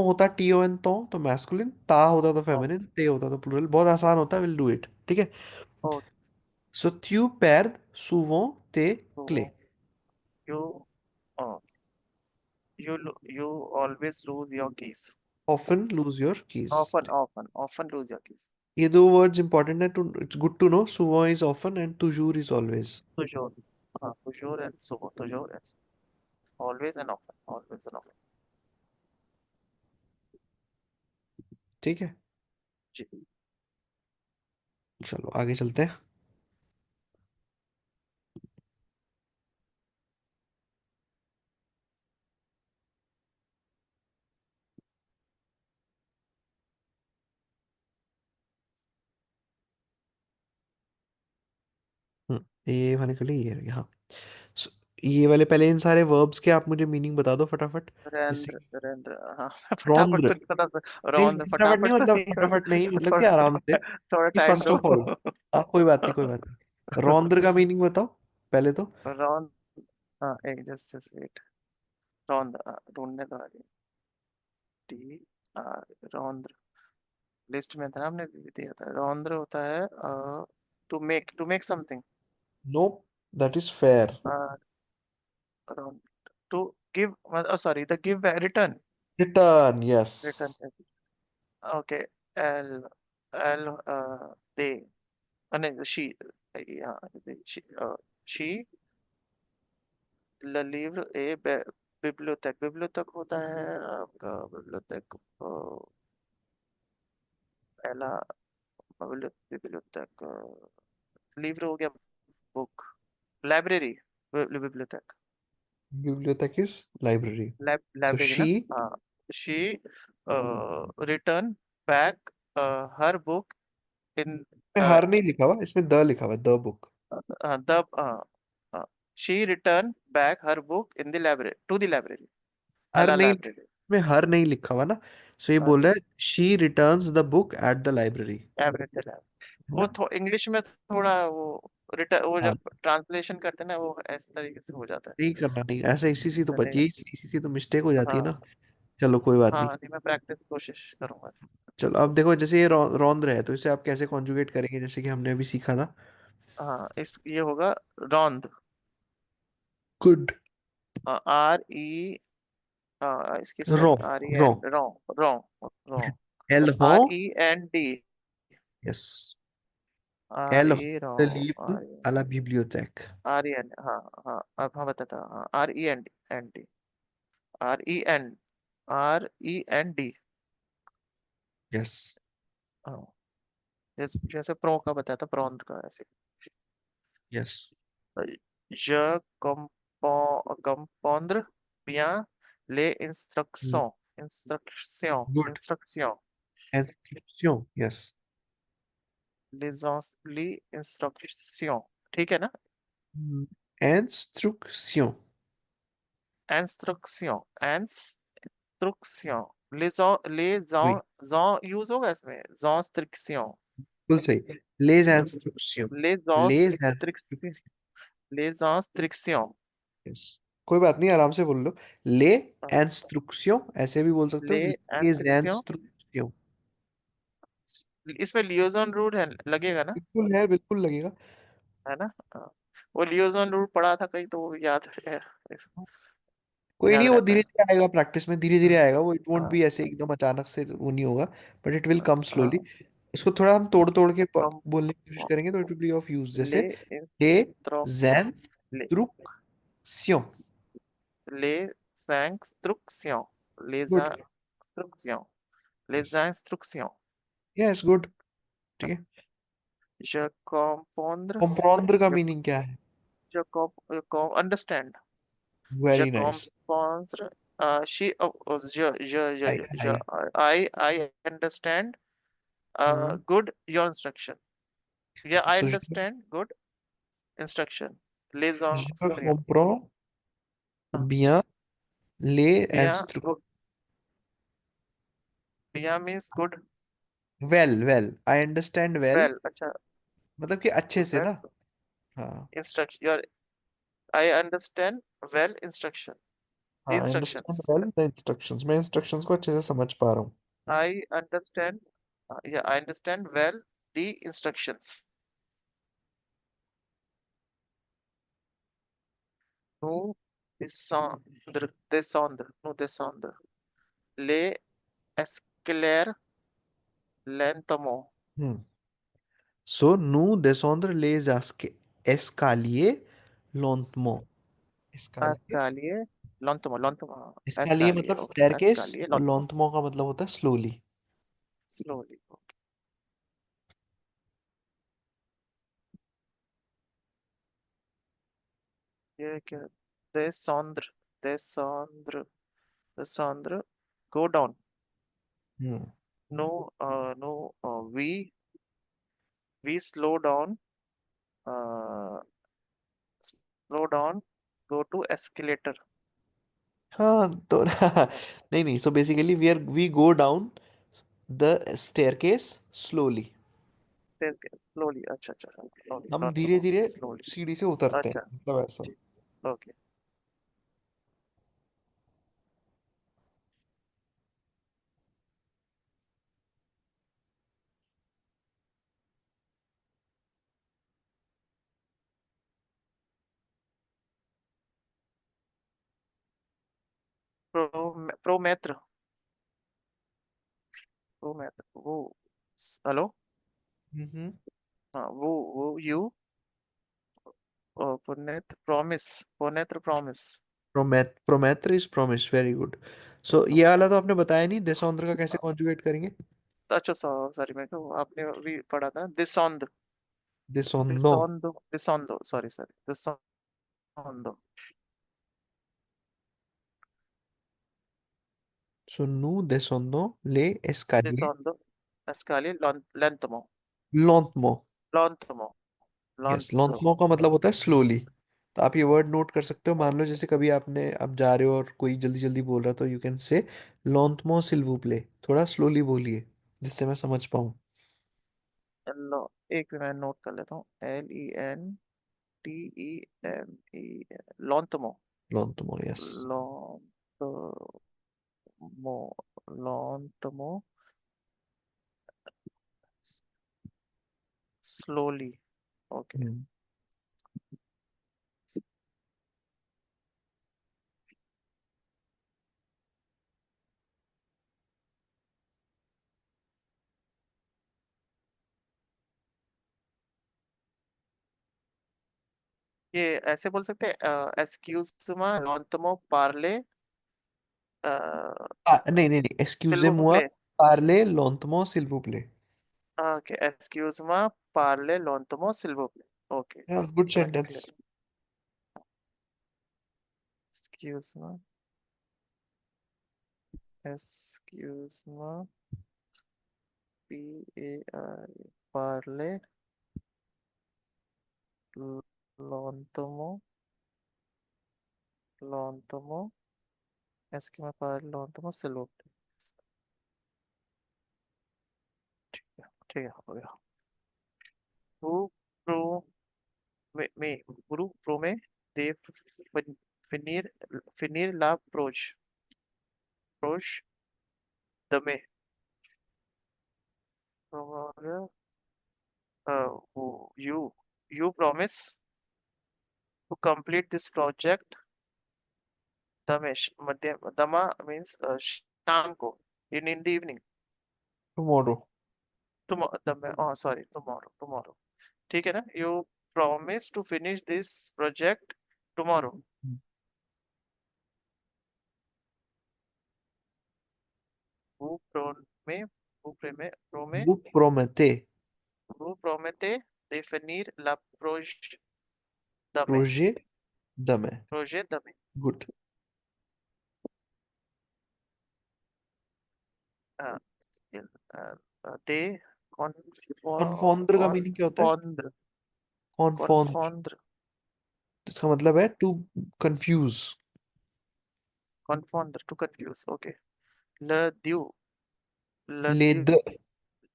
होता TON तो मैस्कुलिन, ता होता तो ओ फेमिनिन, ते होता तो प्लूरल। बहुत आसान होता है, विल डू इट। ठीक है। ओके, सो त्यू पैर सुवो ते तो क्ले। You, oh you always lose your keys, often lose your keys. often lose your keys, ये दो वर्ड्स इंपॉर्टेंट है, too it's good to know. सुवो इज ऑफन एंड तुजूर इज ऑलवेज। toujours, हाँ toujours and so, toujours and so, always and often, always and often, ठीक है। जी। चलो आगे चलते हैं। ये वाले के लिए ये रहे, हाँ। So, ये वाले पहले इन सारे वर्ब्स के आप मुझे मीनिंग बता दो फटाफट। जैसे रेंद्र रेंद्र, हाँ फटाफट रौद्र। तो नहीं पता, नहीं रौंद फटाफट नहीं, फटाफट तो मतलब नहीं, फटाफट नहीं मतलब कि आराम से। थोड़ा थोड़ा कि टाइम फर्स्ट दो। ऑफ ऑल, हाँ कोई बात नहीं, कोई बात नहीं। रौद्र का मीनिंग बताओ पहले तो। रौंद, हाँ एक जस्ट वेट, रौंद, ढूंढने दो आगे, टी आर, रौंद्र, लिस्ट में था, हमने भी दिया था, रौंद्र होता है to make something, no, that is फेयर। To give, sorry the give, return, return, yes. Return, okay, एल एल दे, नहीं शी, हाँ शी लीवर ए, बिब्लियोथेक, बिब्लियोथेक होता है आपका, बिब्लियोथेक, पहला बिब्लियोथेक, लीवर हो गया बुक, लाइब्रेरी, बिब्लियोथेक, बिब्लियोथेक is library. So library she ना, हाँ, she return back her book in, में हर नहीं लिखा हुआ, इसमें द लिखा हुआ है, the book. The she return back her book in the library, to the library, her अला नहीं, लाइब्रेरी, इसमें हर नहीं लिखा हुआ ना। सो ये बोल रहा अच्छा है she returns the book at the library. Library, है वो ना? इंग्लिश में थोड़ा वो रिटर्न, वो हाँ, जब ट्रांसलेशन करते हैं ना वो इस तरीके से हो जाता नहीं करना, नहीं ऐसा, इसी से तो है। नहीं, बचिए, इसी से तो मिस्टेक हो जाती है हाँ ना। चलो कोई बात हाँ नहीं। हाँ, नहीं मैं प्रैक्टिस कोशिश करूंगा। चलो अब देखो, जैसे ये रौंद्र है, तो इसे आप कैसे कॉन्जुगेट करेंगे, जैसे कि हमने अभी सीखा था। हाँ, इस ये होगा रौंद। गुड। आर ई, इसकी रो, स्पेलिंग आर ई रो, एन, रो, रो, रो। एल हो, R E N D, yes, R L E रो, livro R E, alla biblioteca। R E N, हाँ हाँ, अब हाँ बताता, हाँ R E N D, N D, R E N, R E N D. Yes, हाँ, जैसे जैसे प्रो का बताया था, प्रॉन्त का ऐसे। Yes, Je compondre bien les instructions, instructions, good, instructions, inscription, yes, les instructions, ठीक है ना? इंस्ट्रक्शन, Instruction, instruction, वही, यूज होगा इसमें, instruction, बिल्कुल सही, les instructions, les les instructions, instructions, les instructions, yes, कोई बात नहीं, आराम से बोल लो। ले इंस्ट्रक्शन ऐसे भी बोल सकते हो, les les instructions। instructions। इसमें लियोजन रूल है, लगेगा ना? बिल्कुल है, बिल्कुल लगेगा। है ना? हाँ। वो लियोजन रूल पढ़ा था कहीं तो वो याद है, कोई याद नहीं, वो रहता धीरे है। धीरे आएगा, प्रैक्टिस में धीरे धीरे हाँ आएगा वो, इट वोंट हाँ बी ऐसे एकदम अचानक से वो नहीं होगा, but it will come slowly. हाँ। इसको थोड़ा हम तोड़ तोड़ के कम, बोलने की कोशिश करेंगे तो it will be of use, ले जैसे ए इंस्ट्रो, जैन ले ट्रुक्स्यों। les instructions, les good, instructions, les yes, instructions, yes, good, ठीक है। je comprendre, कॉम्प्रोंड्र का je, मीनिंग क्या है? understand, je very nice, comprendre, आएगा आएगा। I understand, hmm, good your instruction, yeah I so understand good instruction, les je instructions, comprends bien les bien instructions। good, bien means good, well, well, I understand well, well, अच्छा, मतलब कि अच्छे से well ना। हाँ, instruction, I understand well instruction. हाँ, I understand Instructions. Well the instructions, मैं इंस्ट्रक्शंस को अच्छे से समझ पा रहा हूँ। I understand. Yeah, I understand well the instructions. Nous descendre. Les escaliers lentement. हम्म, सो नू descendre les escaliers lentement। escalier, Escalier lentement. Lentement. escalier Escalier. मतलब Okay. staircase, Escalier और lentement. lentement का मतलब होता है slowly। Slowly. Okay. ये क्या? Descendre. Descendre. Descendre. Go down. Hmm, No. No. We slow down. Uh, slow down, go to escalator. हाँ तो नहीं नहीं, so basically we go down the staircase slowly. Slowly, अच्छा अच्छा, slowly, हम not धीरे more, धीरे slowly. सीढ़ी से उतरते हैं, अच्छा, मतलब ऐसा। जी, ओके। प्रोमेत्र, प्रोमेत्र वो, हेलो, हम्म, हाँ वो यू, पुनेत्र प्रॉमिस, पुनेत्र प्रॉमिस। प्रोमेथर is promise, very good. So ये वाला तो आपने बताया नहीं, देशोंद्र का कैसे कॉन्जुगेट करेंगे? अच्छा, सॉरी, मैं को आपने अभी पढ़ा था ना, दिसौंद, देशोंदो। दिसौंदो, दिसौंदो, सॉरी सॉरी, दिसौंदो, सो नू देशोंदो ले एस्कालिए दिसौंदो, escalier lentement, lentement। lentement, yes, lentement का मतलब होता है स्लोली। तो आप ये वर्ड नोट कर सकते हो, मान लो जैसे कभी आपने, आप जा रहे हो और कोई जल्दी जल्दी बोल रहा, तो you can say lentement s'il vous plaît, थोड़ा स्लोली बोलिए जिससे मैं समझ पाऊँ। लो, एक मैं नोट कर लेता हूँ। Lentmo। लॉन्थमो, यस। लॉन्टमो। लॉन्टमो। स्लोली। ओके। हम्म। ये ऐसे बोल सकते हैं, एक्सक्यूज लॉन्टमो पार्ले नहीं नहीं नहीं, एक्सक्यूजे मुआ सिल्वुप्ले। पार्ले लॉन्थमो सिल्वुप्ले। ओके, एक्सक्यूज पार्ले लॉन्टमो सिल्वुप्ले। ओके, गुड मैं लिख सेंटेंस। लेता हूँ। एक्सक्यूज एक्सक्यूज PAR पार्ले लॉन्टमो लॉन्टमो एस्क्यूज पार्ले लॉन्टमो सिल्वुप्ले। ठीक है, हो गया। हु प्रो में Guru prome de finir finir la proche de me you you promise to complete this project Damesh Madhya Dama means शाम को in the evening tomorrow. tomorrow Dama oh sorry tomorrow ठीक है ना you promise to finish this project tomorrow who prome who prome वो प्रोमेथे। who promete definir la dame प्रोजे दमे। projet dame good. uh, de कॉन्फोंद्र का मीनिंग क्या होता है? confondre कॉन्फोंद्र। confondre इसका मतलब है to confuse. confondre to confuse okay le dieu le dieu लेद।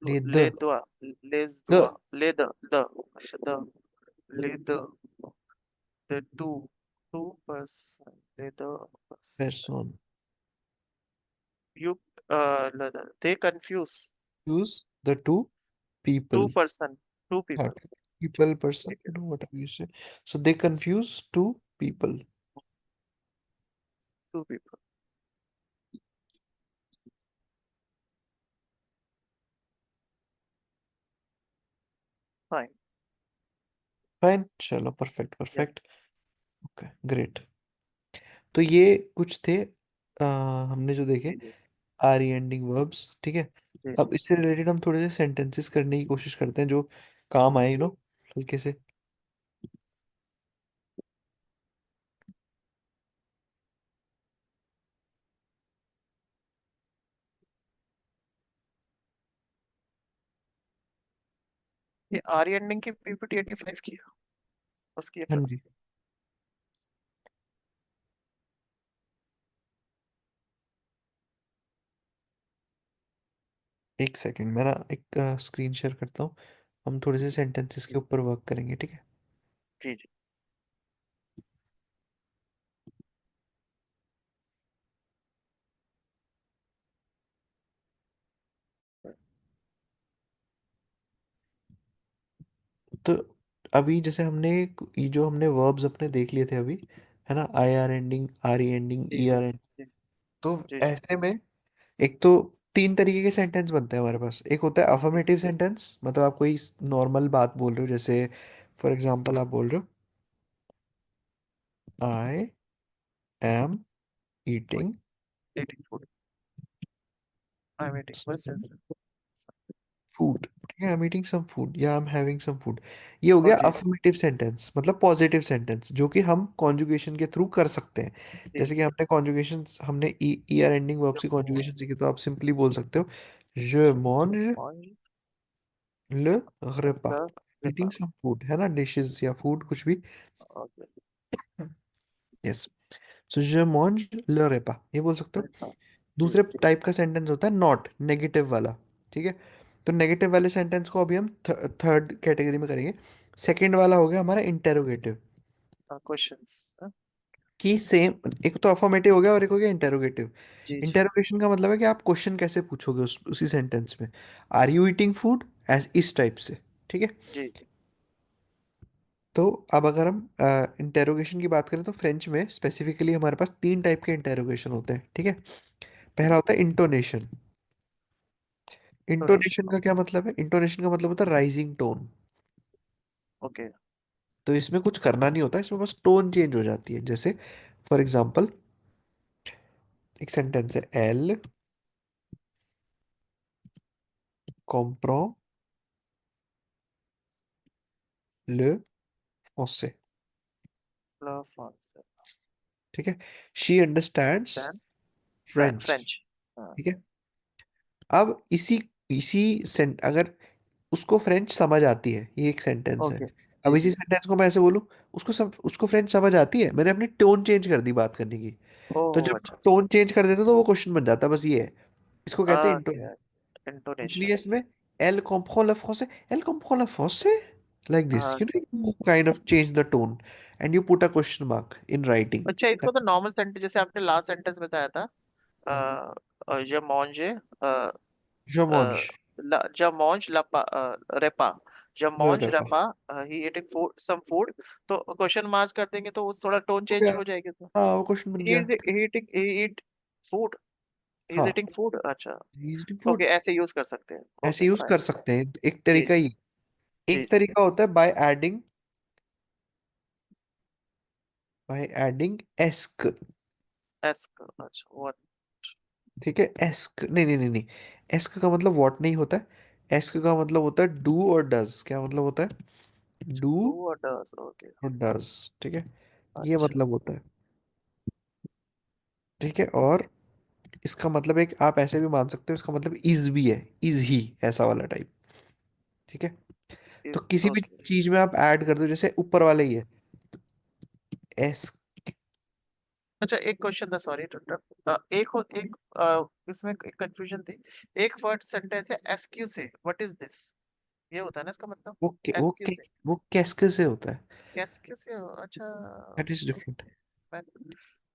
लेद। les doigts les द doigts les de les the two person les deux person person। you they confuse use the two two people. person two हाँ, people people person, ठीक है you know what you say. So they confuse two people. two people fine Fine, चलो perfect yeah perfect. Okay great. तो ये कुछ थे हमने जो देखे जी जी आर ई एंडिंग वर्ब्स, ठीक है। जी अब इससे रिलेटेड हम थोड़े से सेंटेंसेस करने की कोशिश करते हैं जो काम आए, हल्के से। ये आर्य एंडिंग की पीपीटी 85 की है, उसकी है हाँ फिर। जी। एक सेकंड, मैं ना एक स्क्रीन शेयर करता हूँ। हम थोड़े से सेंटेंसेस के ऊपर वर्क करेंगे, ठीक है। जी जी तो अभी जैसे ये जो हमने वर्ब्स अपने देख लिए थे अभी, है ना, I R ending, R E ending, G E G R ending. जी तो जी जी ऐसे में एक तो तीन तरीके के सेंटेंस बनते हैं हमारे पास। एक होता है जी अफर्मेटिव सेंटेंस, मतलब आप कोई नॉर्मल बात बोल रहे हो, जैसे फॉर एग्जांपल आप बोल रहे हो I am food eating eating food I am eating बस sense। फूड, ठीक है, I am eating some food या I am having some food. ये हो गया ओके अफर्मेटिव सेंटेंस, मतलब पॉजिटिव सेंटेंस जो कि हम कॉन्जुगेशन के थ्रू कर सकते हैं। जी जैसे कि हमने कॉन्जुगेशन, हमने ई आर एंडिंग वर्ब्स की कॉन्जुगेशन सीखी, तो आप सिंपली बोल सकते हो je mange ऑन le repas, the eating some food, है ना, डिशेस या फूड कुछ भी। Okay yes. So je mange le repas, ये बोल सकते हो। जी दूसरे जी टाइप का सेंटेंस होता है नॉट, नेगेटिव वाला, ठीक है। तो नेगेटिव वाले सेंटेंस को अभी हम थर्ड कैटेगरी में करेंगे। सेकंड वाला हो गया हमारा इंटेरोगेटिव। क्वेश्चंस। कि सेम, एक तो अफर्मेटिव हो गया और एक हो गया इंटेरोगेटिव। जी जी इंटेरोगेशन का मतलब है कि आप क्वेश्चन कैसे पूछोगे उसी सेंटेंस में। Are you eating food, as इस टाइप से। ठीक है। जी जी। तो अब अगर हम इंटेरोगेशन की बात करें तो फ्रेंच में स्पेसिफिकली हमारे पास तीन टाइप के इंटेरोगेशन होते हैं। ठीक है। जी। पहला होता है इंटोनेशन। Intonation donation. का क्या मतलब है? इंटोनेशन का मतलब होता है राइजिंग टोन। ओके। तो इसमें कुछ करना नहीं होता, इसमें बस टोन चेंज हो जाती है। जैसे फॉर एग्जाम्पल, एक सेंटेंस है, एल कॉम्प्रो ले फ्रांसे। लव आंसर। ठीक है। She understands then French. French. हाँ। ठीक है। अब इसी इसी सेंट अगर उसको फ्रेंच समझ आती है, ये एक सेंटेंस है। ओके। अब जी इसी जी। सेंटेंस को मैं ऐसे बोलूं, उसको फ्रेंच समझ आती है, मैंने अपनी टोन चेंज कर दी बात करने की। तो ओह जब अच्छा अच्छा। टोन चेंज कर देते तो वो क्वेश्चन बन जाता है, बस ये है। इसको कहते हैं ओके। इंटोनेशन। इसलिए इंटोनेशन। इसमें L comprend le français, elle comprend le français, like this, okay. you kind of change the tone and you put a question mark in writing. अच्छा, इसको तो नॉर्मल सेंटेंस जैसे आपने लास्ट सेंटेंस बताया था, हम्म, je mange, je mange je mange repas, je le mange repas। repas, he eating food some food। तो क्वेश्चन मार्क कर देंगे तो वो थोड़ा टोन हो चेंज गया। हो जाएगी तो। हाँ, वो क्वेश्चन बन he गया। is he eating he eat food, he is हाँ, eating food, अच्छा। eating okay, food। ऐसे यूज कर सकते हैं, ऐसे ओके यूज फाइन। कर सकते हैं, एक जी तरीका जी। ये। जी एक जी। तरीका होता है बाय एडिंग एस्क। एस्क, अच्छा व्हाट। ठीक है। एस्क, नहीं नहीं नहीं नहीं, एस्क का मतलब व्हाट नहीं होता है। एस्क का मतलब होता है डू और डज। क्या मतलब होता है? डू डू और डज, ओके। और डज। ठीक है। ये अच्छा। मतलब होता है। ठीक है। और इसका मतलब एक आप ऐसे भी मान सकते हो, इसका मतलब इज भी है, इज ही, ऐसा वाला टाइप। ठीक है। तो इज, किसी भी ओके। चीज में आप ऐड कर दो, जैसे ऊपर वाला ही है, एस। अच्छा, एक क्वेश्चन था, सॉरी टू इंटरप्ट, एक इसमें एक कंफ्यूजन थी। एक वर्ड सेंटेंस है एसक्यू से, व्हाट इज दिस? ये होता है ना इसका मतलब? एसक्यू से, वो कैस्क से होता है। एसक्यू से अच्छा। That is different. मैं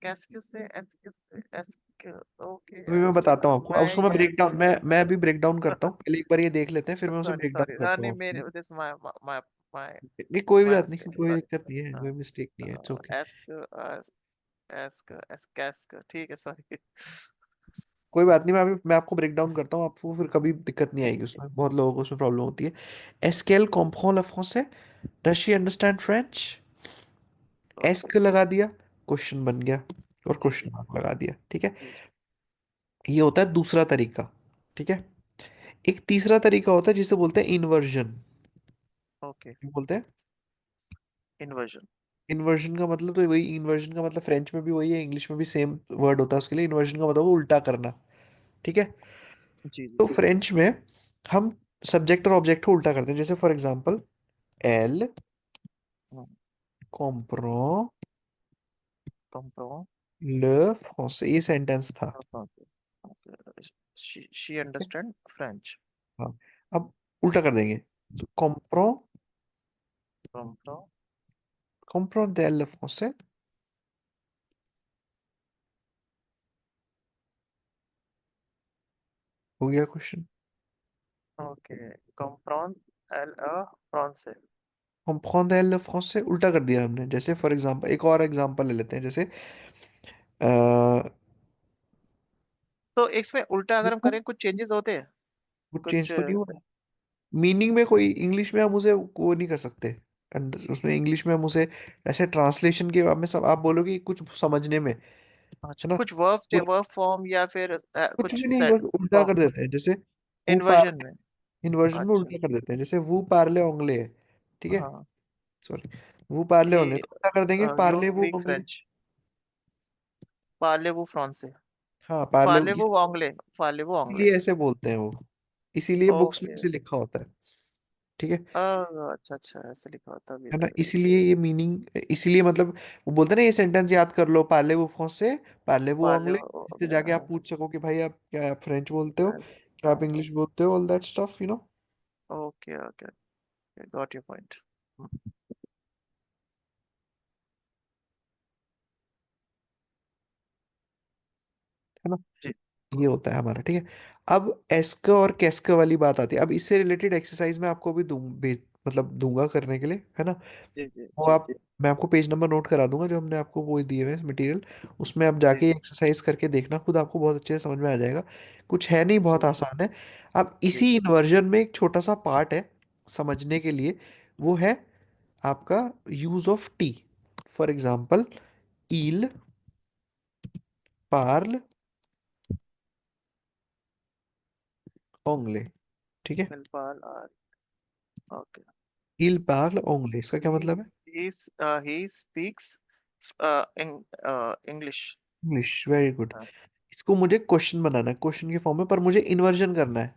एसक्यू से, एसक्यू से, एसक्यू, ओके अभी मैं बताता अच्छा। हूँ आपको, अब मैं उसको मैं ये ब्रेक डाउन, मैं अभी ब्रेक डाउन करता हूँ, पहले एक बार ये देख लेते हैं, फिर मैं उसे सॉरी ब्रेक सॉरी, डाउन करता नहीं हूँ आपके मेरे लिए। दिस माय माय माय नहीं, कोई भी माय बात नहीं, मिस्टेक, कोई सॉरी। दिक्कत नहीं है, कोई मिस्टेक नहीं है, it's okay. Ask, ask, ask, ठीक है, सॉरी। कोई बात नहीं, मैं आपको ब्रेक डाउन करता हूँ, आपको फिर कभी दिक्कत नहीं ठीक आएगी है ठीक उसमें, बहुत लोगों को उसमें प्रॉब्लम होती है। एस्केल कॉम्प्रोन le français, does she understand French? है, ओके। एस्क लगा दिया, क्वेश्चन बन गया, और जी क्वेश्चन जी। मार्क लगा दिया। ठीक है। जी। ये होता है दूसरा तरीका। ठीक है। एक तीसरा तरीका होता है जिसे बोलते हैं इन्वर्जन। ओके। क्या बोलते हैं? इन्वर्जन। इन्वर्जन का मतलब तो वही, इन्वर्जन का मतलब फ्रेंच में भी वही है, इंग्लिश में भी सेम वर्ड होता है उसके लिए। इन्वर्जन का मतलब वो उल्टा करना। ठीक है। जी जी। तो फ्रेंच में हम सब्जेक्ट और ऑब्जेक्ट को उल्टा करते हैं। जैसे फॉर एग्जांपल, एल कॉम्प्रो कॉम्प्रो। le français, ये सेंटेंस था। Okay. Okay, she understand French. हाँ। अब उल्टा कर देंगे, तो कॉम्प्रो कॉम्प्रो। comprendre le français। हो गया क्वेश्चन। ओके। कॉम्प्रॉन, एल फ्रांस। comprendre le français उल्टा कर दिया हमने। जैसे फॉर एग्जांपल, एक और एग्जांपल ले लेते हैं, जैसे तो इसमें उल्टा अगर हम वो करें कुछ चेंजेस होते हैं? चेंज कुछ तो नहीं हो रहा। मीनिंग में कोई, इंग्लिश में हम उसे वो नहीं कर सकते। उसमें इंग्लिश में हम उसे ऐसे ट्रांसलेशन के आप में सब आप बोलोगे कि कुछ समझने में, है अच्छा, ना? कुछ वर्ब और वर्ब फॉर्म या फिर कुछ कुछ भी नहीं, सेट बस उल्टा फॉर्म कर देते हैं। जैसे वो इन्वर्जन पार में। इन्वर्जन में अच्छा। उल्टा कर देते हैं, जैसे वो पार्ले ओंगले है। ठीक है। हाँ। सॉरी, वो पार्ले ओंगले ये तो उल्टा कर देंगे, यू पार्ले वो स्पीक ओंगले। फ्रेंच, पार्ले वो फ्रांसे, हाँ, पार्ले फाले वो आंग्ले, फाले वो आंग्ले। इसीलिए ऐसे बोलते हैं वो, इसीलिए बुक्स में ओके। ऐसे लिखा होता है। ठीक है। अच्छा अच्छा, ऐसे लिखा होता है, है ना? Wait wait. इसीलिए ये मीनिंग, इसीलिए मतलब वो बोलते हैं ना, ये सेंटेंस याद कर लो, पार्ले वो फ्रांसे, पार्ले वो पाले अंग्ले, वो जिससे आंग्ले, जाके आप हाँ। पूछ सको कि भाई आप क्या, आप फ्रेंच बोलते हो क्या आप इंग्लिश बोलते हो, all that stuff you know. Okay okay, got your point. है ना। जी ये होता है हमारा, ठीक है। अब एस्क और कैस्क वाली बात आती है। अब इससे रिलेटेड एक्सरसाइज मैं आपको भी मतलब दूंगा करने के लिए, है ना। जी जी वो आप, मैं आपको पेज नंबर नोट करा दूंगा जो हमने आपको वो दिए हुए मटेरियल। उसमें आप जी जाके एक्सरसाइज करके देखना, खुद आपको बहुत अच्छे से समझ में आ जाएगा। कुछ है नहीं, बहुत आसान है। अब इसी इन्वर्जन में एक छोटा सा पार्ट है समझने के लिए, वो है आपका use of T. For example, ईल, पार्ल, ओंगले। ठीक है। मिलपाल आर। ओके। ईल, पार्ल, ओंगले, इसका क्या he मतलब है? he speaks English। English, very good. हाँ, इसको मुझे क्वेश्चन बनाना है, क्वेश्चन के फॉर्म में, पर मुझे इन्वर्जन करना है।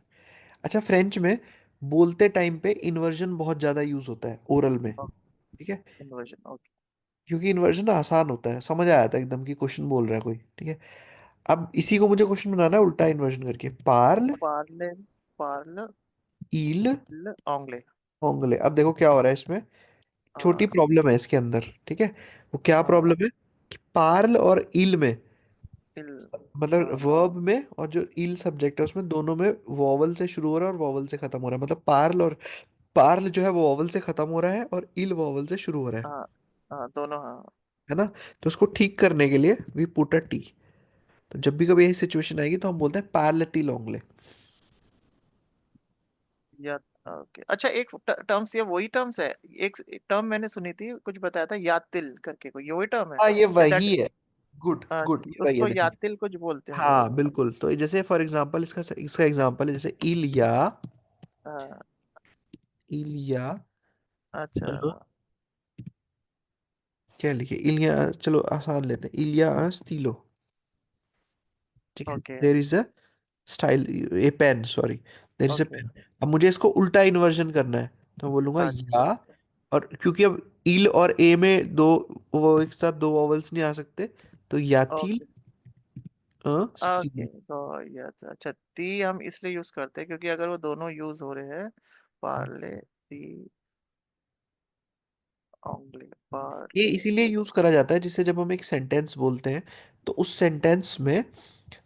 अच्छा, फ्रेंच में बोलते टाइम पे इन्वर्जन बहुत ज्यादा यूज होता है ओरल में। ठीक है। Inversion okay. क्योंकि इन्वर्जन आसान होता है, समझ आया था एकदम कि क्वेश्चन बोल रहा है कोई, ठीक है। अब इसी को मुझे क्वेश्चन बनाना है उल्टा इन्वर्जन करके। पार्ल, पार्ले, पार्ल ईल, इल ओंगले। ओंगले। अब देखो क्या हो रहा है इसमें, छोटी हाँ प्रॉब्लम है इसके अंदर, ठीक है। वो क्या हाँ, प्रॉब्लम है कि पार्ल और ईल में, इल। मतलब हाँ वर्ब में और जो ईल सब्जेक्ट है उसमें, दोनों में वॉवल से शुरू हो रहा है और वॉवल से खत्म हो रहा है। मतलब पार्ल और पार्ल जो है वो वॉवल से खत्म हो रहा है और ईल वॉवल से शुरू हो रहा हाँ हाँ, दोनों हाँ। है ना। तो उसको ठीक करने के लिए वी पुट अ टी। तो जब भी कभी यही सिचुएशन आएगी तो हम बोलते हैं पार्ले टी लोंगले। या ओके, अच्छा एक टर्म्स, ये वही टर्म्स है। एक टर्म मैंने सुनी थी, कुछ बताया था यातिल करके, कोई ये वही टर्म है हाँ, ये या दैट। वही है। गुड गुड, ये वही है, उसको देखो। यातिल कुछ बोलते हैं लोग। हाँ बिल्कुल। तो जैसे फॉर एग्जांपल, इसका इसका एग्जांपल है जैसे इलिया। हाँ, इलिया, अच्छा। क्या लिखे, इलिया, चलो आसान लेते हैं, इलिया स्टीलो। ठीक है। Okay there is a style, a pen, sorry, there is a okay. Pen. अब मुझे इसको उल्टा इन्वर्जन करना है, तो मैं बोलूंगा या। अच्छा और क्योंकि अब इल और ए में दो, वो एक साथ दो वॉवल्स नहीं आ सकते, तो याथिल ओके ओके। स्टीलो। तो ये अच्छा, ती हम इसलिए यूज करते हैं क्योंकि अगर वो दोनों यूज हो रहे हैं, पार्ले ती ओंगले ये पार्ले। इसीलिए यूज करा जाता है जिससे जब हम एक सेंटेंस बोलते हैं तो उस सेंटेंस में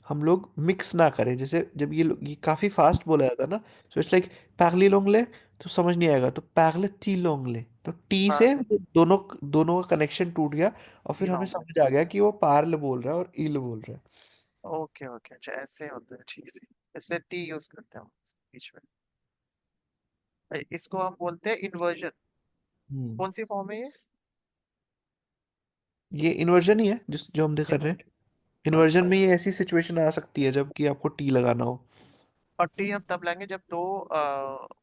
हम लोग मिक्स ना करें। जैसे जब ये काफी फास्ट बोला जाता है ना, सो इट्स लाइक पैगली लोंगले, तो समझ नहीं आएगा, तो पैगले ती लोंगले, तो टी से पार्ले वो दोनों दोनों का कनेक्शन टूट गया और फिर तीन हमें ओंगले। समझ आ गया कि वो पार्ल बोल रहा है और ईल बोल रहा है। ओके ओके, अच्छा ऐसे होता है, ठीक है। इसलिए टी यूज करते हैं हम बीच में। इसको हम बोलते हैं इन्वर्जन। हम्म। कौन सी फॉर्म है ये? ये इन्वर्जन ही है जिस जो हम देख कर रहे हैं। इन्वर्जन। इन्वर्जन अच्छा, में ये ऐसी सिचुएशन आ सकती है जब कि आपको टी लगाना हो। और टी हम तब लाएंगे जब दो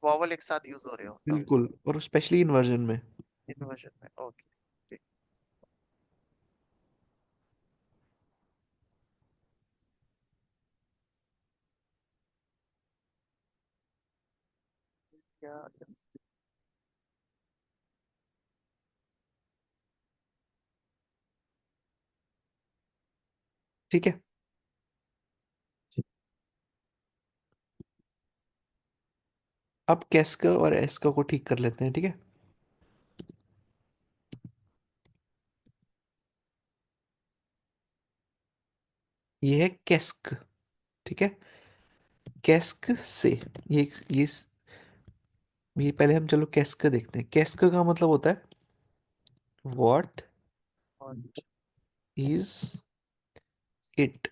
वॉवल एक साथ यूज हो रहे हो तब। बिल्कुल, और स्पेशली इन्वर्जन में। इन्वर्जन में ओके, ठीक। क्या? ठीक है। अब कैस्का और एस्का को ठीक कर लेते हैं, ठीक है। ये है कैस्क, ठीक है। कैस्क से, ये पहले हम चलो कैस्क देखते हैं। कैस्क का मतलब होता है व्हाट और is it.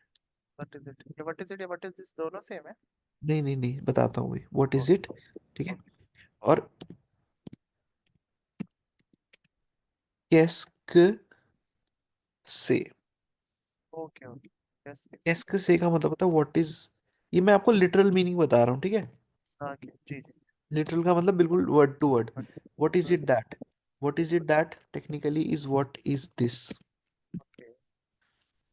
What is it, ये व्हाट इज इट या व्हाट इज दिस दोनों सेम है? नहीं नहीं नहीं, बताता हूँ, व्हाट इज इट, ओके ठीक है। ओके और कैस्क से, ओके ओके। Yes yes. कैस्क से का मतलब होता है व्हाट इज। ये मैं आपको लिटरल मीनिंग बता रहा हूँ, ठीक है। ओके जी जी। लिटरल का मतलब बिल्कुल word to word. What is it okay that, what is it that technically is what is this. Okay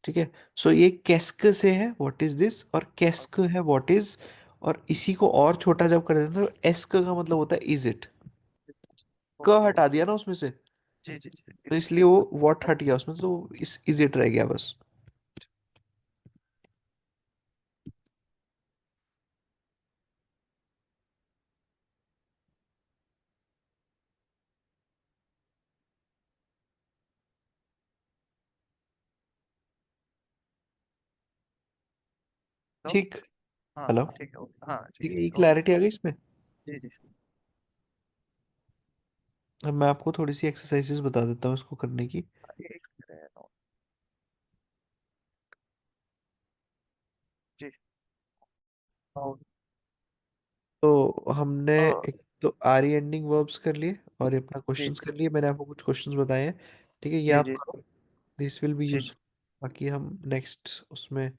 ठीक है। सो ये कैस्क से है व्हाट इज दिस, और कैस्क है व्हाट इज। और इसी को और छोटा जब कर देते हैं तो एस्क का मतलब होता है इज इट। क ओके। हटा दिया ना उसमें से, जी जी जी, तो इज इट। इसलिए वो व्हाट हट गया उसमें से, तो इस इज इट रह गया बस। नो। ठीक। हाँ हेलो। ठीक है, हाँ ठीक जी। है, ये ओके। क्लैरिटी आ गई इसमें। जी जी। अब मैं आपको थोड़ी सी एक्सरसाइजेस बता देता हूँ इसको करने की। एक मिनट, जी। हाँ। तो हमने ओ, एक तो आर ई एंडिंग वर्ब्स कर लिए और ये अपना जी क्वेश्चंस कर लिए, मैंने आपको कुछ क्वेश्चंस बताए हैं। ठीक है, ये जी आप जी करो, दिस विल बी जी यूजफुल। बाकी हम नेक्स्ट उसमें।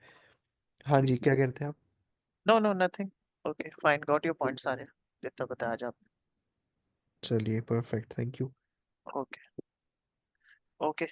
हाँ जी। जी, क्या कहते हैं आप? No no nothing. Okay fine, got your point सारे, जितना बताया आज आपने। चलिए, perfect, thank you. Okay. Okay.